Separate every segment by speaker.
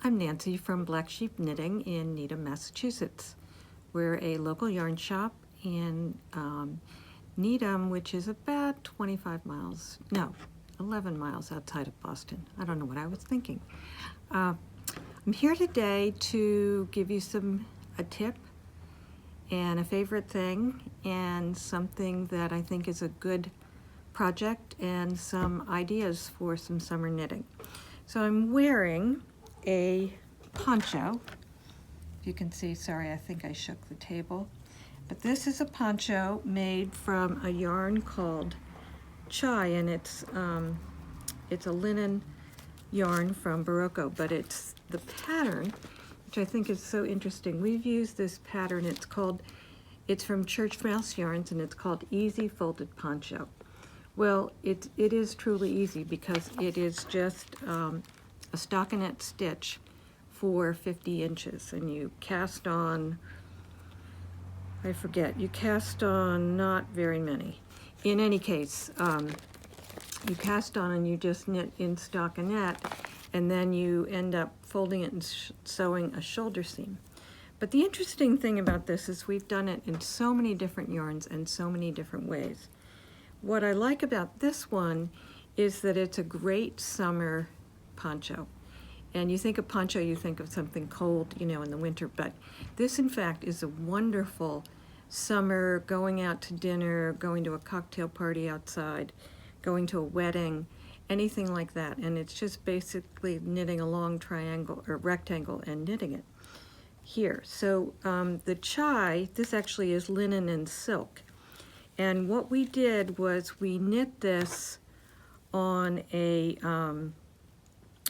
Speaker 1: I'm Nancy from Black Sheep Knitting in Needham, Massachusetts. We're a local yarn shop in Needham, which is about 11 miles outside of Boston. I don't know what I was thinking. I'm here today to give you a tip and a favorite thing and something that I think is a good project and some ideas for some summer knitting. So I'm wearing a poncho. You can see, sorry, I think I shook the table. But this is a poncho made from a yarn called chai, and it's a linen yarn from Barocco, but it's the pattern, which I think is so interesting. We've used this pattern, it's from Church Mouse Yarns, and it's called Easy Folded Poncho. Well, it is truly easy because it is just a stockinette stitch for 50 inches, and you cast on, you cast on not very many. In any case, you cast on and you just knit in stockinette, and then you end up folding it and sewing a shoulder seam. But the interesting thing about this is we've done it in so many different yarns and so many different ways. What I like about this one is that it's a great summer poncho. And you think of poncho, you think of something cold, in the winter, but this in fact is a wonderful summer, going out to dinner, going to a cocktail party outside, going to a wedding, anything like that. And it's just basically knitting a long triangle or rectangle and knitting it here. So the chai, this actually is linen and silk. And what we did was we knit this on a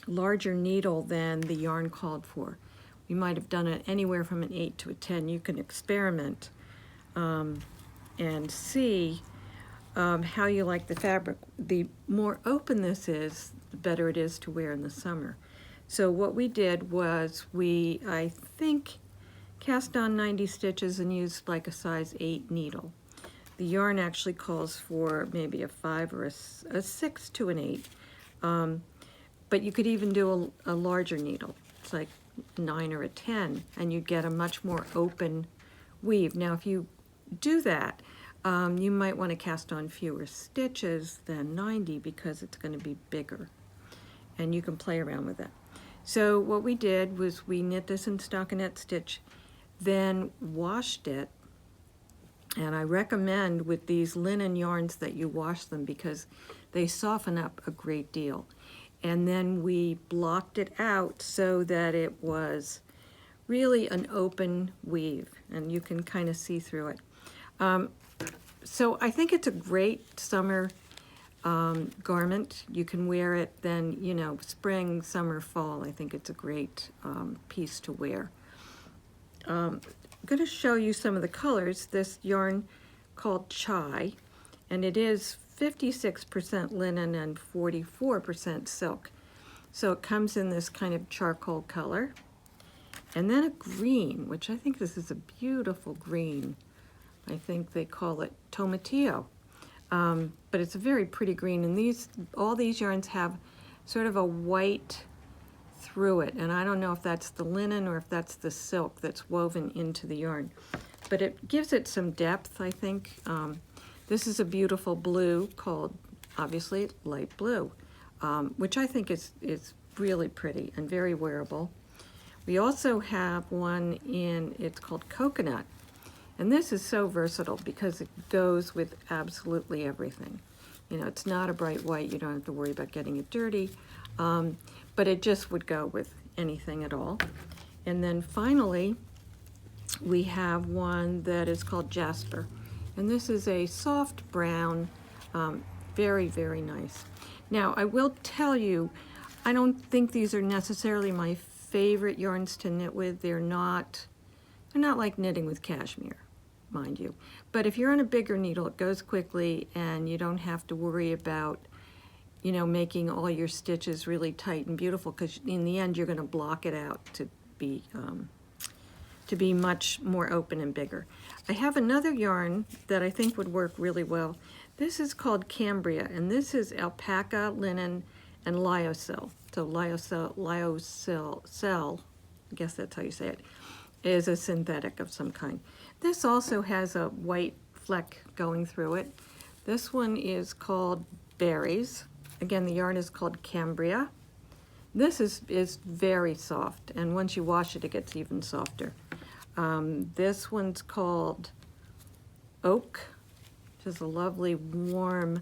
Speaker 1: larger needle than the yarn called for. We might have done it anywhere from an 8 to a 10. You can experiment and see how you like the fabric. The more open this is, the better it is to wear in the summer. So what we did was I think, cast on 90 stitches and used like a size 8 needle. The yarn actually calls for maybe a 5 or a 6 to an 8. But you could even do a larger needle. It's like 9 or a 10, and you get a much more open weave. Now, if you do that, you might want to cast on fewer stitches than 90 because it's going to be bigger, and you can play around with it. So what we did was we knit this in stockinette stitch, then washed it. And I recommend with these linen yarns that you wash them because they soften up a great deal. And then we blocked it out so that it was really an open weave, and you can kind of see through it. So I think it's a great summer garment. You can wear it then, spring, summer, fall. I think it's a great piece to wear. I'm going to show you some of the colors. This yarn called chai, and it is 56% linen and 44% silk. So it comes in this kind of charcoal color. And then a green, which I think this is a beautiful green. I think they call it tomatillo. But it's a very pretty green, and all these yarns have sort of a white through it, and I don't know if that's the linen or if that's the silk that's woven into the yarn, but it gives it some depth, I think. This is a beautiful blue called, obviously, light blue, which I think is really pretty and very wearable. We also have one it's called coconut, and this is so versatile because it goes with absolutely everything. It's not a bright white, you don't have to worry about getting it dirty. But it just would go with anything at all. And then finally, we have one that is called Jasper. And this is a soft brown, very, very nice. Now, I will tell you, I don't think these are necessarily my favorite yarns to knit with. They're not like knitting with cashmere, mind you. But if you're on a bigger needle, it goes quickly, and you don't have to worry about making all your stitches really tight and beautiful, because in the end you're going to block it out to be much more open and bigger. I have another yarn that I think would work really well. This is called Cambria, and this is alpaca, linen, and lyocell. So lyocell, I guess that's how you say it, is a synthetic of some kind. This also has a white fleck going through it. This one is called Berries. Again, the yarn is called Cambria. This is very soft, and once you wash it, it gets even softer. This one's called Oak, which is a lovely, warm,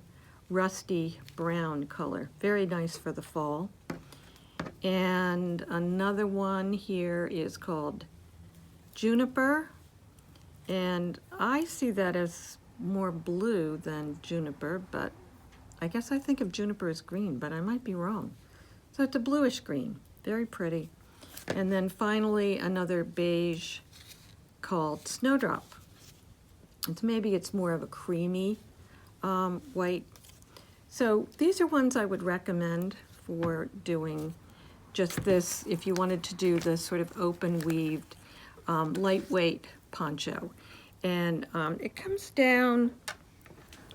Speaker 1: rusty brown color. Very nice for the fall. And another one here is called Juniper, and I see that as more blue than juniper, but I guess I think of juniper as green, but I might be wrong. So it's a bluish green, very pretty. And then finally another beige called Snowdrop. Maybe it's more of a creamy white. So these are ones I would recommend for doing just this, if you wanted to do this sort of open weaved, lightweight poncho. And it comes down,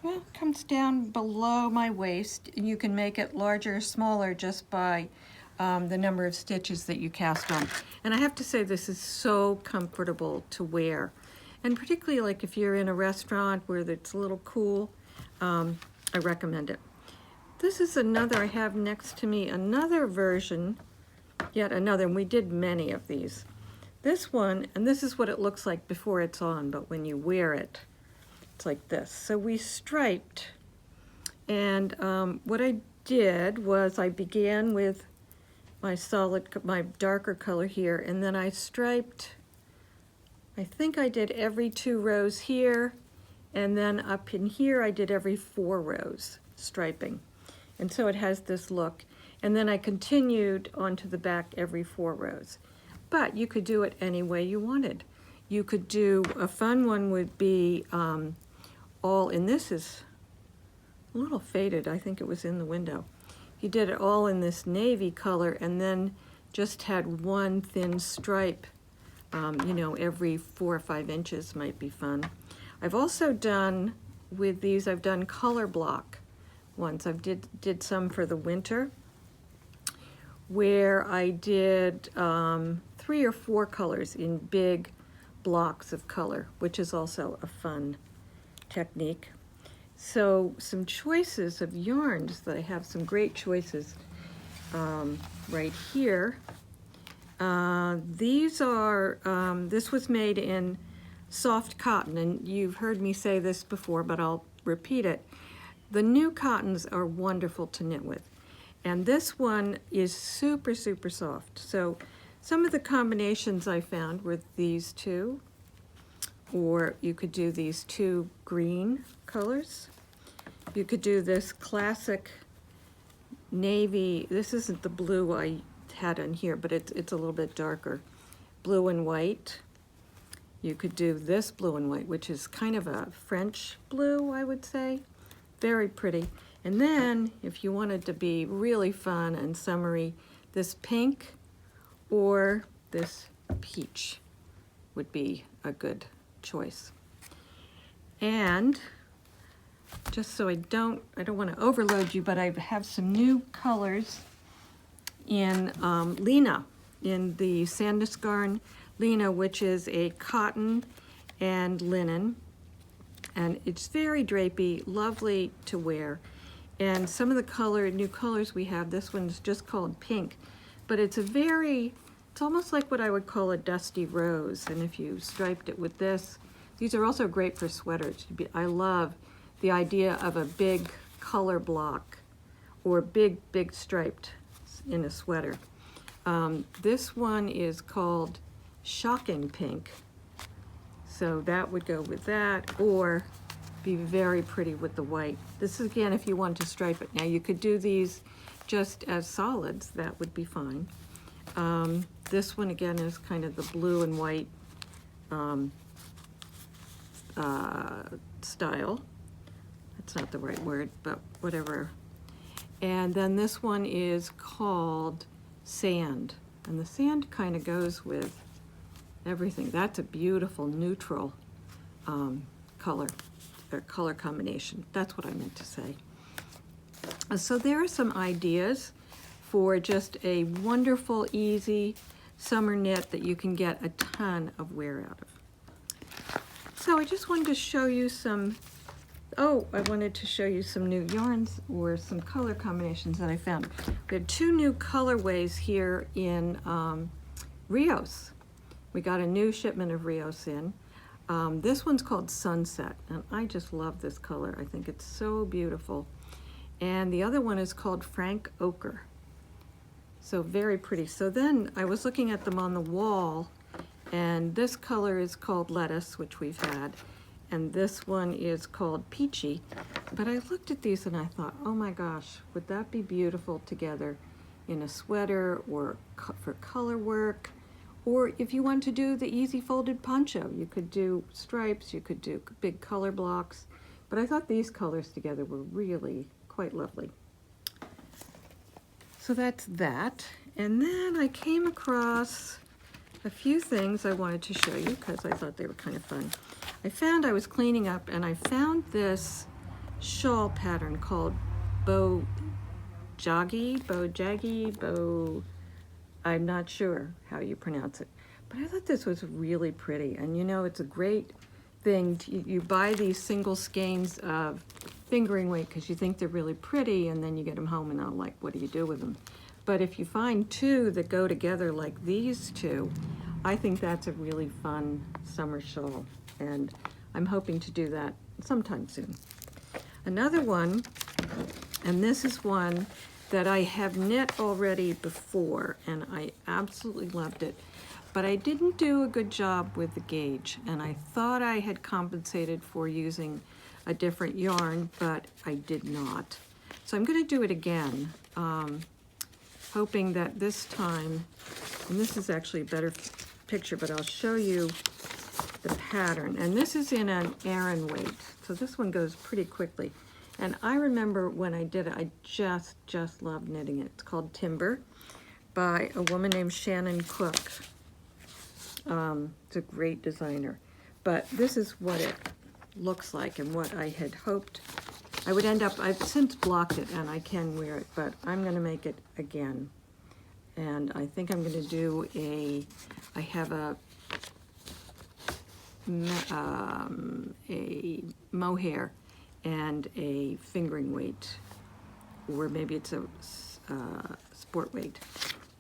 Speaker 1: well, it comes down below my waist. You can make it larger or smaller just by the number of stitches that you cast on. And I have to say, this is so comfortable to wear. And particularly like if you're in a restaurant where it's a little cool, I recommend it. This is another, I have next to me another version, yet another, and we did many of these. This one, and this is what it looks like before it's on, but when you wear it, it's like this. So we striped, and what I did was I began with my my darker color here, and then I striped, I think I did every 2 rows here, and then up in here I did every 4 rows striping. And so it has this look. And then I continued onto the back every 4 rows. But you could do it any way you wanted. You could do, a fun one would be all, and this is a little faded, I think it was in the window. You did it all in this navy color and then just had one thin stripe, you know, every 4 or 5 inches might be fun. I've also done, with these, I've done color block ones. I did some for the winter, where I did 3 or 4 colors in big blocks of color, which is also a fun technique. So some choices of yarns that I have, some great choices right here. These are, this was made in soft cotton, and you've heard me say this before, but I'll repeat it. The new cottons are wonderful to knit with. And this one is super, super soft. So some of the combinations I found were these two, or you could do these 2 green colors. You could do this classic navy, this isn't the blue I had on here, but it's a little bit darker. Blue and white. You could do this blue and white, which is kind of a French blue, I would say. Very pretty. And then, if you wanted to be really fun and summery, this pink or this peach would be a good choice. And just so I don't want to overload you, but I have some new colors in Lena, in the Sandnesgarn Lena, which is a cotton and linen. And it's very drapey, lovely to wear. And some of the new colors we have, this one's just called pink, but it's it's almost like what I would call a dusty rose. And if you striped it with this, these are also great for sweaters. I love the idea of a big color block or big striped in a sweater. This one is called Shocking Pink. So that would go with that, or be very pretty with the white. This is, again, if you want to stripe it. Now you could do these just as solids, that would be fine. This one, again, is kind of the blue and white style. That's not the right word, but whatever. And then this one is called Sand. And the sand kind of goes with everything. That's a beautiful neutral color, or color combination. That's what I meant to say. So there are some ideas for just a wonderful, easy summer knit that you can get a ton of wear out of. So I just wanted to show you some, I wanted to show you some new yarns or some color combinations that I found. We have 2 new colorways here in Rios. We got a new shipment of Rios in. This one's called Sunset, and I just love this color. I think it's so beautiful. And the other one is called Frank Ochre. So very pretty. So then I was looking at them on the wall, and this color is called Lettuce, which we've had, and this one is called Peachy. But I looked at these and I thought, oh my gosh, would that be beautiful together in a sweater or for color work? Or if you want to do the easy folded poncho, you could do stripes, you could do big color blocks. But I thought these colors together were really quite lovely. So that's that. And then I came across a few things I wanted to show you because I thought they were kind of fun. I was cleaning up and I found this shawl pattern called Bojagi, I'm not sure how you pronounce it, but I thought this was really pretty. And you know, it's a great thing. You buy these single skeins of fingering weight because you think they're really pretty, and then you get them home and like, what do you do with them? But if you find 2 that go together like these 2, I think that's a really fun summer shawl, and I'm hoping to do that sometime soon. Another one, and this is one that I have knit already before, and I absolutely loved it, but I didn't do a good job with the gauge, and I thought I had compensated for using a different yarn, but I did not. So I'm going to do it again, hoping that this time, and this is actually a better picture, but I'll show you the pattern. And this is in an Aran weight, so this one goes pretty quickly. And I remember when I did it, I just loved knitting it. It's called Timber by a woman named Shannon Cook. It's a great designer. But this is what it looks like and what I had hoped I would end up. I've since blocked it and I can wear it, but I'm going to make it again. And I think I'm going to do I have a mohair and a fingering weight, or maybe it's a sport weight.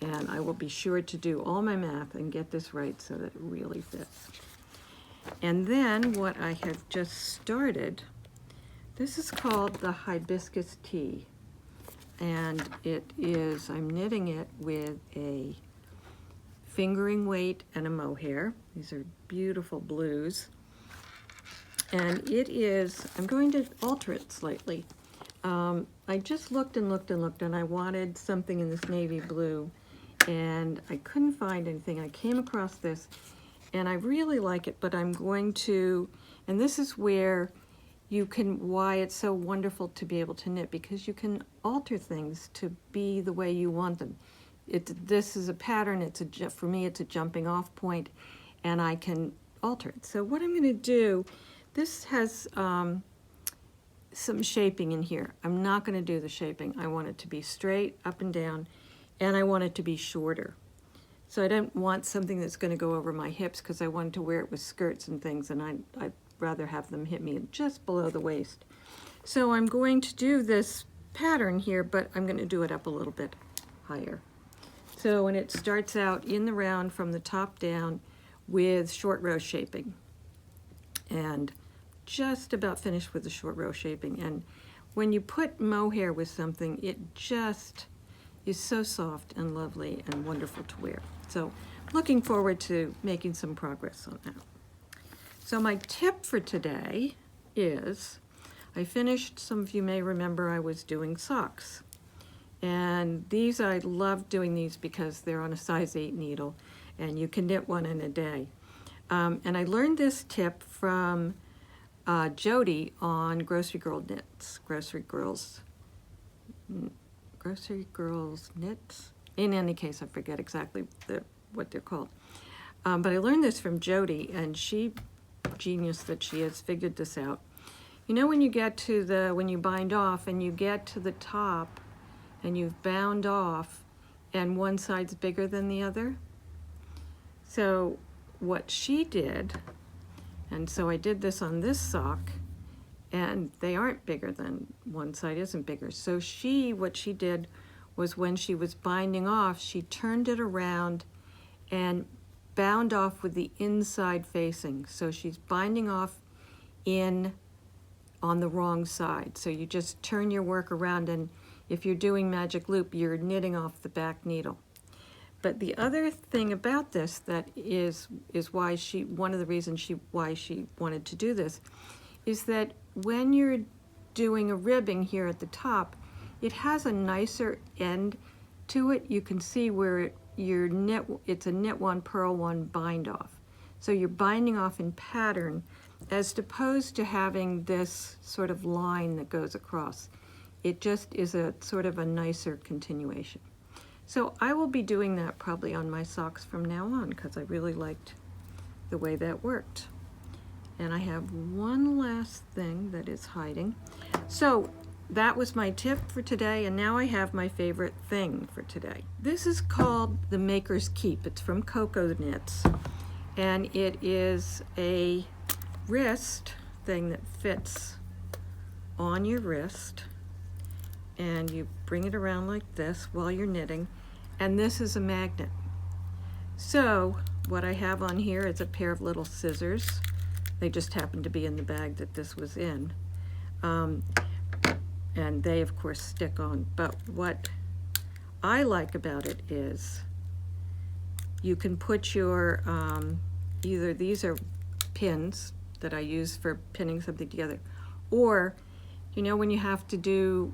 Speaker 1: And I will be sure to do all my math and get this right so that it really fits. And then what I have just started, this is called the Hibiscus Tea. And it is, I'm knitting it with a fingering weight and a mohair. These are beautiful blues. And it is, I'm going to alter it slightly. I just looked and looked and looked, and I wanted something in this navy blue, and I couldn't find anything. I came across this, and I really like it, but I'm going to, and this is where you can, why it's so wonderful to be able to knit, because you can alter things to be the way you want them. This is a pattern, for me it's a jumping off point, and I can alter it. So what I'm going to do, this has some shaping in here. I'm not going to do the shaping. I want it to be straight up and down, and I want it to be shorter. So I don't want something that's going to go over my hips, because I wanted to wear it with skirts and things, and I'd rather have them hit me just below the waist. So I'm going to do this pattern here, but I'm going to do it up a little bit higher. So when it starts out in the round from the top down with short row shaping, and just about finished with the short row shaping. And when you put mohair with something, it just is so soft and lovely and wonderful to wear. So looking forward to making some progress on that. So my tip for today is, I finished, some of you may remember I was doing socks. And these, I love doing these because they're on a size 8 needle and you can knit one in a day. And I learned this tip from Jody on Grocery Girl Knits. Grocery Girls Knits? In any case, I forget exactly what they're called. But I learned this from Jody, and she, genius that she is, figured this out. You know when you get to when you bind off and you get to the top and you've bound off and one side's bigger than the other. So what she did, and so I did this on this sock, and they aren't bigger than one side isn't bigger. So what she did was when she was binding off, she turned it around and bound off with the inside facing. So she's binding off in on the wrong side. So you just turn your work around, and if you're doing magic loop, you're knitting off the back needle. But the other thing about this that is why one of the reasons why she wanted to do this is that when you're doing a ribbing here at the top, it has a nicer end to it. You can see where it's a knit one, purl one, bind off. So you're binding off in pattern as opposed to having this sort of line that goes across. It just is a sort of a nicer continuation. So I will be doing that probably on my socks from now on because I really liked the way that worked. And I have one last thing that is hiding. So that was my tip for today, and now I have my favorite thing for today. This is called the Maker's Keep. It's from Cocoa Knits, and it is a wrist thing that fits on your wrist, and you bring it around like this while you're knitting, and this is a magnet. So what I have on here is a pair of little scissors. They just happened to be in the bag that this was in. And they, of course, stick on. But what I like about it is you can put your, either these are pins that I use for pinning something together, or, you know, when you have to do,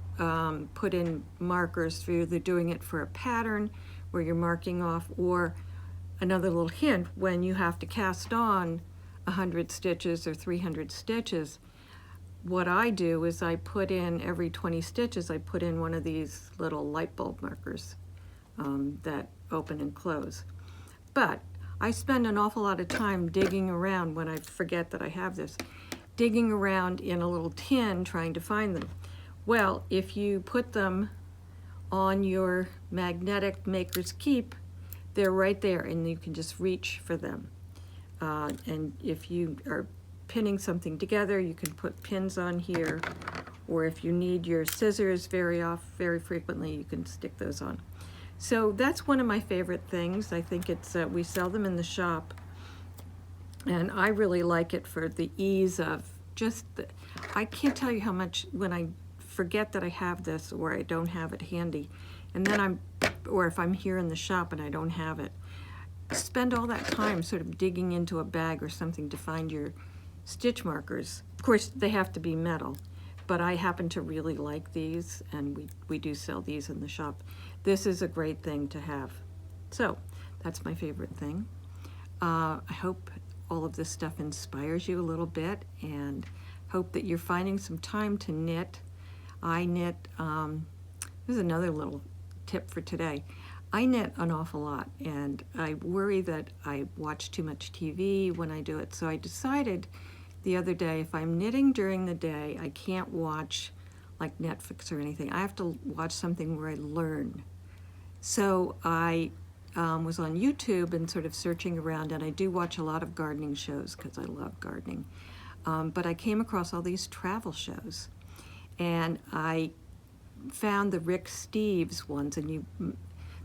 Speaker 1: put in markers for either doing it for a pattern where you're marking off, or another little hint, when you have to cast on 100 stitches or 300 stitches, what I do is I put in every 20 stitches, I put in one of these little light bulb markers that open and close. But I spend an awful lot of time digging around when I forget that I have this, digging around in a little tin trying to find them. Well, if you put them on your magnetic Maker's Keep, they're right there and you can just reach for them. And if you are pinning something together, you can put pins on here, or if you need your scissors very frequently, you can stick those on. So that's one of my favorite things. I think it's, we sell them in the shop, and I really like it for the ease of just, I can't tell you how much when I forget that I have this or I don't have it handy, and then or if I'm here in the shop and I don't have it, spend all that time sort of digging into a bag or something to find your stitch markers. Of course, they have to be metal, but I happen to really like these, and we do sell these in the shop. This is a great thing to have. So that's my favorite thing. I hope all of this stuff inspires you a little bit, and hope that you're finding some time to knit. I knit, this is another little tip for today. I knit an awful lot, and I worry that I watch too much TV when I do it. So I decided the other day, if I'm knitting during the day, I can't watch like Netflix or anything. I have to watch something where I learn. So I was on YouTube and sort of searching around, and I do watch a lot of gardening shows because I love gardening. But I came across all these travel shows, and I found the Rick Steves ones, and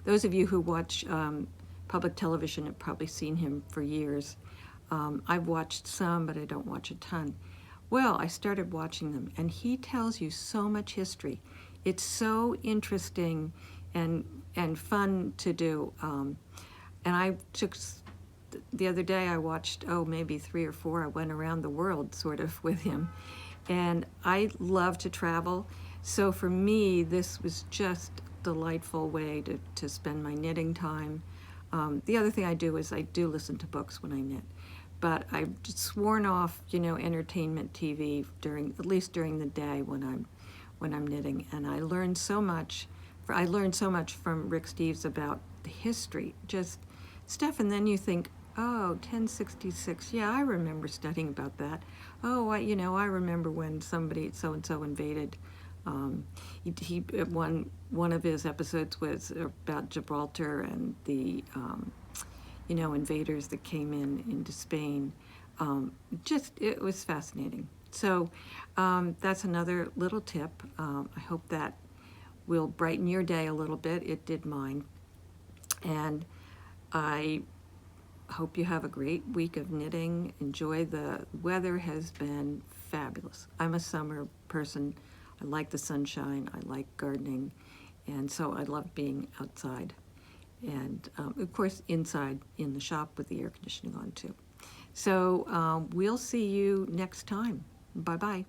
Speaker 1: those of you who watch public television have probably seen him for years. I've watched some, but I don't watch a ton. Well, I started watching them, and he tells you so much history. It's so interesting and fun to do. And I took, the other day I watched, maybe 3 or 4. I went around the world sort of with him. And I love to travel. So for me, this was just a delightful way to spend my knitting time. The other thing I do is I do listen to books when I knit. But I've just sworn off, entertainment TV at least during the day when I'm knitting. And I learned so much. I learned so much from Rick Steves about the history, just stuff. And then you think, 1066. Yeah, I remember studying about that. I remember when somebody so and so invaded One of his episodes was about Gibraltar and the invaders that came into Spain. It was fascinating. So that's another little tip. I hope that will brighten your day a little bit. It did mine. And I hope you have a great week of knitting. Enjoy the weather. Has been fabulous. I'm a summer person. I like the sunshine. I like gardening. And so I love being outside. And of course, inside in the shop with the air conditioning on too. So we'll see you next time. Bye-bye.